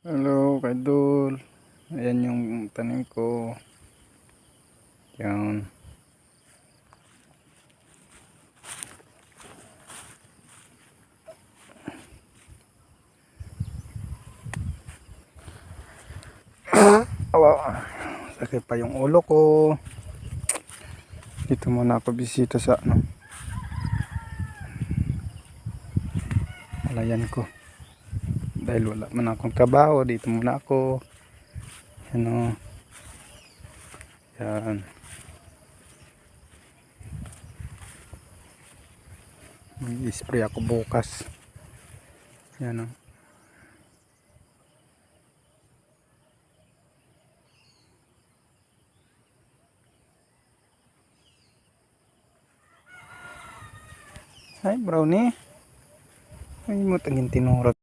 Hello, Kaidol. Ayan yung tanim ko. Yan. Awa. Sakit pa yung ulo ko. Dito muna ako bisita sa malayan ko. Dahil wala man akong trabaho, dito muna ako. Yan. May spray ako bukas. Yan o. Hi, Brownie. Ay mo tangin tinurot.